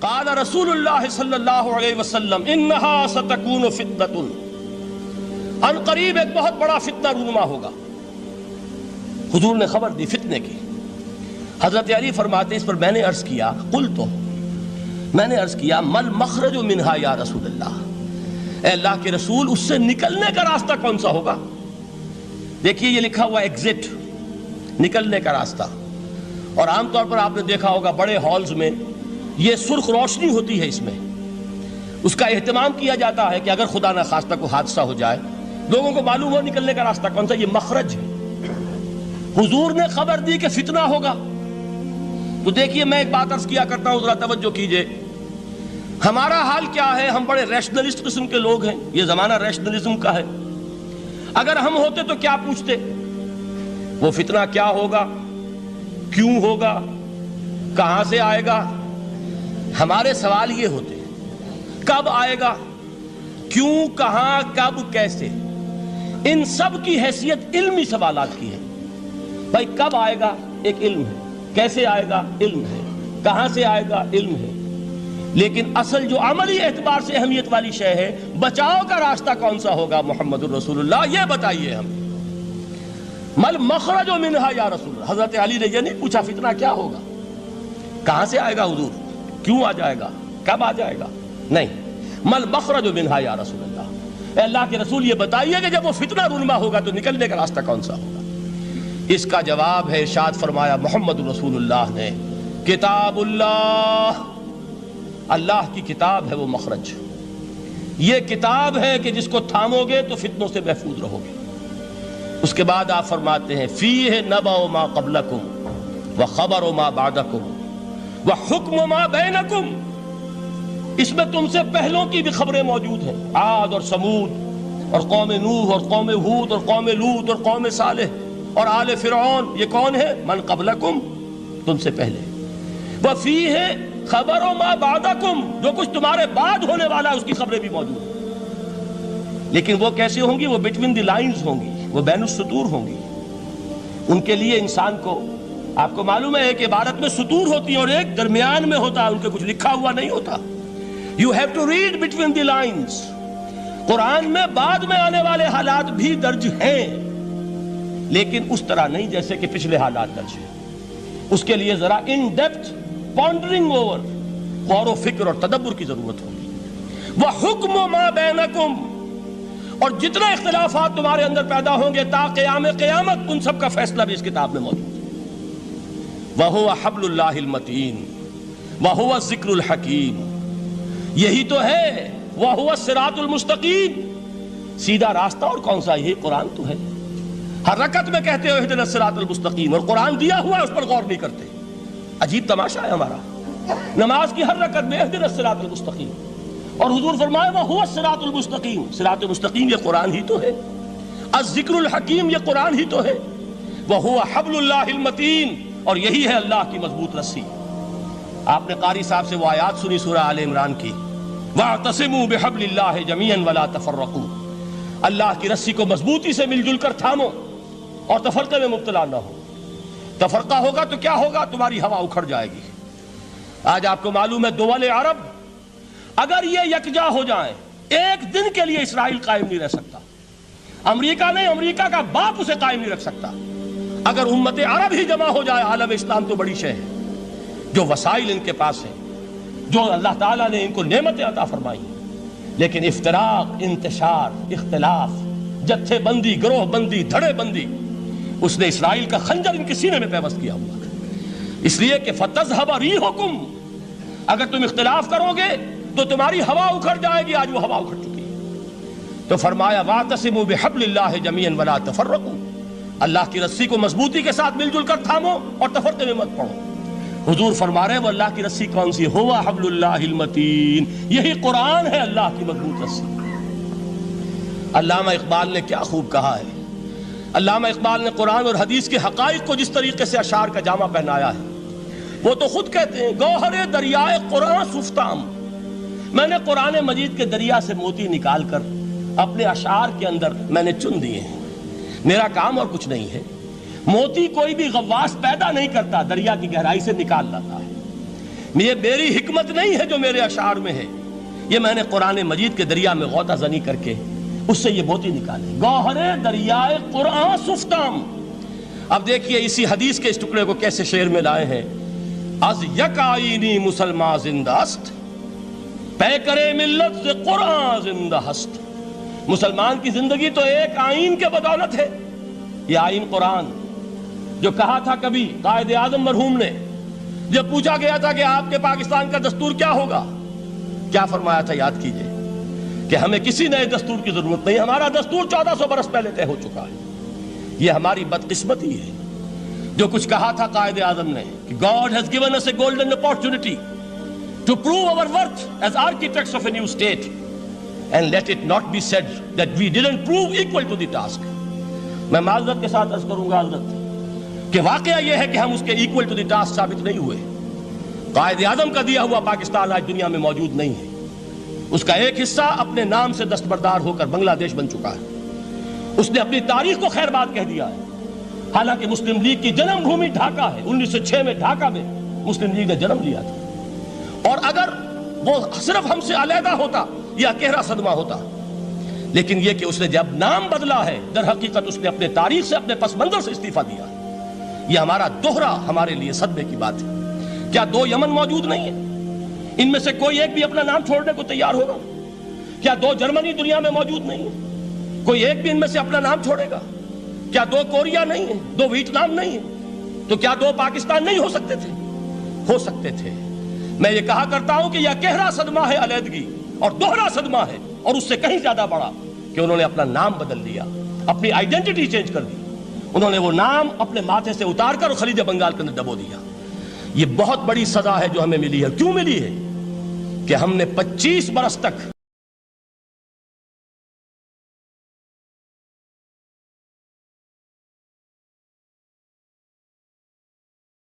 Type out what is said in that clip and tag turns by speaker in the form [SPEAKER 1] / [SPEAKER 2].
[SPEAKER 1] قال رسول اللہ صلی اللہ علیہ وسلم انہا ستکون فتنۃ، ان قریب ایک بہت بڑا فتنہ رونما ہوگا۔ حضور نے خبر دی فتنے کی۔ حضرت علی فرماتے اس پر میں نے عرض کیا، میں نے عرض کیا مل مخرج منہا یا رسول اللہ، اے اللہ کے رسول اس سے نکلنے کا راستہ کون سا ہوگا؟ دیکھیے یہ لکھا ہوا ایگزٹ، نکلنے کا راستہ۔ اور عام طور پر آپ نے دیکھا ہوگا بڑے ہالز میں یہ سرخ روشنی ہوتی ہے، اس میں اس کا اہتمام کیا جاتا ہے کہ اگر خدا نہ خواستہ کوئی حادثہ ہو جائے لوگوں کو معلوم ہو نکلنے کا راستہ کون سا، یہ مخرج ہے۔ حضور نے خبر دی کہ فتنہ ہوگا۔ تو دیکھیے میں ایک بات عرض کیا کرتا ہوں، ذرا توجہ کیجئے۔ ہمارا حال کیا ہے؟ ہم بڑے ریشنلسٹ قسم کے لوگ ہیں، یہ زمانہ ریشنلزم کا ہے۔ اگر ہم ہوتے تو کیا پوچھتے؟ وہ فتنہ کیا ہوگا، کیوں ہوگا، کہاں سے آئے گا؟ ہمارے سوال یہ ہوتے ہیں، کب آئے گا، کیوں، کہاں، کب، کیسے۔ ان سب کی حیثیت علمی سوالات کی ہے۔ بھائی کب آئے گا ایک علم ہے، کیسے آئے گا علم ہے، کہاں سے آئے گا علم ہے، لیکن اصل جو عملی اعتبار سے اہمیت والی شے ہے، بچاؤ کا راستہ کون سا ہوگا محمد الرسول اللہ، یہ بتائیے ہم۔ مل مخرج منہا یا رسول اللہ، حضرت علی نے یہ نہیں پوچھا فتنہ کیا ہوگا، کہاں سے آئے گا حضور، کیوں آ جائے گا، کب آ جائے گا، نہیں، مل مخرج منہا یا رسول اللہ، اے اللہ کے رسول یہ بتائیے کہ جب وہ فتنہ رونما ہوگا تو نکلنے کا راستہ کون سا ہوگا۔ اس کا جواب ہے، ارشاد فرمایا محمد رسول اللہ نے، کتاب اللہ، اللہ کی کتاب ہے وہ مخرج، یہ کتاب ہے کہ جس کو تھامو گے تو فتنوں سے محفوظ رہو گے۔ اس کے بعد آپ فرماتے ہیں فیہ نبأ ما قبلکم وخبر ما بعدکم وحکم ما بینکم، اس میں تم سے پہلوں کی بھی خبریں موجود ہیں، عاد اور سمود اور قوم نوح اور قوم ہود اور قوم لوط اور قوم صالح اور آل فرعون، یہ کون ہے؟ من قبلکم، تم سے پہلے، وفیہ خبر ما بعدکم، جو کچھ تمہارے بعد ہونے والا ہے اس کی خبریں بھی موجود ہیں، لیکن وہ کیسے ہوں گی؟ وہ بٹوین دی لائنز ہوں گی، وہ بین السطور ہوں گی۔ ان کے لیے انسان کو، آپ کو معلوم ہے کہ عبارت میں سطور ہوتی ہیں اور ایک درمیان میں ہوتا ہے، ان کے کچھ لکھا ہوا نہیں ہوتا۔ You have to read between the lines۔ قرآن میں بعد میں آنے والے حالات بھی درج ہیں، لیکن اس طرح نہیں جیسے کہ پچھلے حالات درج ہیں۔ اس کے لیے ذرا ان ڈیپتھ پونڈرنگ اوور، غور و فکر اور تدبر کی ضرورت ہوگی۔ وَحُکْمُ مَا بَيْنَكُمْ، اور جتنے اختلافات تمہارے اندر پیدا ہوں گے تا قیام قیامت، ان سب کا فیصلہ بھی اس کتاب میں موجود ہے۔ وَهُوَ حَبْلُ اللَّهِ الْمَتِينُ وَهُوَ الذِّكْرُ الْحَكِيمُ، یہی تو ہے وَهُوَ الصِّرَاطُ الْمُسْتَقِيمُ، سیدھا راستہ اور کون سا؟ یہی قرآن تو ہے۔ ہر رکعت میں کہتے ہو اہدنا الصراط المستقیم، اور قرآن دیا ہوا ہے اس پر غور نہیں کرتے۔ عجیب تماشا ہے ہمارا، نماز کی ہر رکعت میں اہدنا الصراط المستقیم، اور حضور فرمایا وَهُوَ الصراط المستقیم، صراط مستقیم یہ قرآن ہی تو ہے، الذکر الحکیم یہ قرآن ہی تو ہے، وَهُوَ حبل اللہ المتین، اور یہی ہے اللہ کی مضبوط رسی۔ آپ نے قاری صاحب سے وہ آیات سنی سورہ آل عمران کی، وَاعْتَصِمُوا بِحَبْلِ اللَّهِ جَمِيعًا وَلَا تَفَرَّقُوا، اللہ کی رسی کو مضبوطی سے مل جل کر تھامو اور تفرقے میں مبتلا نہ ہو۔ تفرقہ ہوگا تو کیا ہوگا؟ تمہاری ہوا اکھڑ جائے گی۔ آج آپ کو معلوم ہے دول عرب اگر یہ یکجا ہو جائیں، ایک دن کے لیے اسرائیل قائم نہیں رہ سکتا، امریکہ نہیں، امریکہ کا باپ اسے قائم نہیں رکھ سکتا۔ اگر امت عرب ہی جمع ہو جائے، عالم اسلام تو بڑی شے ہے، جو وسائل ان کے پاس ہیں، جو اللہ تعالیٰ نے ان کو نعمتیں عطا فرمائی ہیں، لیکن افتراق، انتشار، اختلاف، جتھے بندی، گروہ بندی، دھڑے بندی، اس نے اسرائیل کا خنجر ان کے سینے میں پیوست کیا ہوا ہے۔ اس لیے کہ فَتَذْهَبَ رِيحُكُمْ، اگر تم اختلاف کرو گے تو تمہاری ہوا اکھڑ جائے گی۔ آج وہ ہوا اکھڑ چکی ہے۔ تو فرمایا وَاعْتَصِمُوا بِحَبْلِ اللَّهِ جَمِيعًا وَلَا تَفَرَّقُوا، اللہ کی رسی کو مضبوطی کے ساتھ مل جل کر تھامو اور تفرقے میں مت پڑو۔ حضور فرما رہے ہیں وہ اللہ کی رسی کون سی؟ ہوا حبل اللہ المتین، یہی قرآن ہے اللہ کی مضبوط رسی۔ علامہ اقبال نے کیا خوب کہا ہے، علامہ اقبال نے قرآن اور حدیث کے حقائق کو جس طریقے سے اشعار کا جامع پہنایا ہے، وہ تو خود کہتے ہیں گوہر دریائے قرآن سفتام، میں نے قرآن مجید کے دریا سے موتی نکال کر اپنے اشعار کے اندر میں نے چن دیے ہیں، میرا کام اور کچھ نہیں ہے۔ موتی کوئی بھی غواص پیدا نہیں کرتا، دریا کی گہرائی سے نکال لاتا ہے۔ یہ میری حکمت نہیں ہے جو میرے اشعار میں ہے، یہ میں نے قرآن مجید کے دریا میں غوطہ زنی کر کے اس سے یہ موتی نکالے، گوہر دریائے قرآن سفتام۔ اب دیکھیے اسی حدیث کے اس ٹکڑے کو کیسے شعر میں لائے ہیں۔ از یک آئینی مسلمان زندہ است، پے کرے ملت سے قرآن زندہ ہست۔ مسلمان کی زندگی تو ایک آئین کے بدولت ہے، یہ آئین قرآن۔ جو کہا تھا کبھی قائد اعظم مرحوم نے، جب پوچھا گیا تھا کہ آپ کے پاکستان کا دستور کیا ہوگا، کیا فرمایا تھا یاد کیجئے کہ ہمیں کسی نئے دستور کی ضرورت نہیں، ہمارا دستور 1400 برس پہلے طے ہو چکا ہے۔ یہ ہماری بدقسمتی ہے جو کچھ کہا تھا قائد اعظم نے کہ God has given us a golden opportunity to prove our worth as architects of a new state, and let it not be said that we didn't prove equal to the task۔ میں معذرت کے ساتھ عرض کروں گا حضرت کہ واقعہ یہ ہے کہ ہم اس کے equal to the task ثابت نہیں ہوئے۔ قائد اعظم کا دیا ہوا پاکستان آج دنیا میں موجود نہیں ہے، اس کا ایک حصہ اپنے نام سے دستبردار ہو کر بنگلہ دیش بن چکا ہے، اس نے اپنی تاریخ کو خیر بات کہہ دیا ہے۔ حالانکہ مسلم لیگ کی جنم بھومی ڈھاکہ ہے، 1906 میں ڈھاکہ میں مسلم لیگ نے جنم لیا تھا، اور اگر وہ صرف ہم سے علیحدہ ہوتا یہ اکیرا صدمہ ہوتا، لیکن یہ کہ اس نے جب نام بدلا ہے در حقیقت اس نے اپنے تاریخ سے، اپنے پس منظر سے استعفیٰ دیا ہے۔ یہ ہمارا دوہرا ہمارے لیے صدمے کی بات ہے۔ کیا 2 یمن موجود نہیں ہیں؟ ان میں سے کوئی ایک بھی اپنا نام چھوڑنے کو تیار ہوگا؟ کیا 2 جرمنی دنیا میں موجود نہیں ہیں؟ کوئی ایک بھی ان میں سے اپنا نام چھوڑے گا؟ کیا 2 کوریا نہیں ہیں؟ 2 ویتنام نہیں ہیں؟ تو کیا 2 پاکستان نہیں ہو سکتے تھے؟ ہو سکتے تھے۔ میں یہ کہا کرتا ہوں کہ یہ گہرا صدمہ ہے علیحدگی، اور دوہرا صدمہ ہے، اور اس سے کہیں زیادہ بڑا کہ انہوں نے اپنا نام بدل لیا، اپنی آئیڈینٹی چینج کر دی، انہوں نے وہ نام اپنے ماتھے سے اتار کر خلیج بنگال کے اندر دبو دیا۔ یہ بہت بڑی سزا ہے جو ہمیں ملی ہے۔ کیوں ملی ہے؟ کہ ہم نے 25 برس تک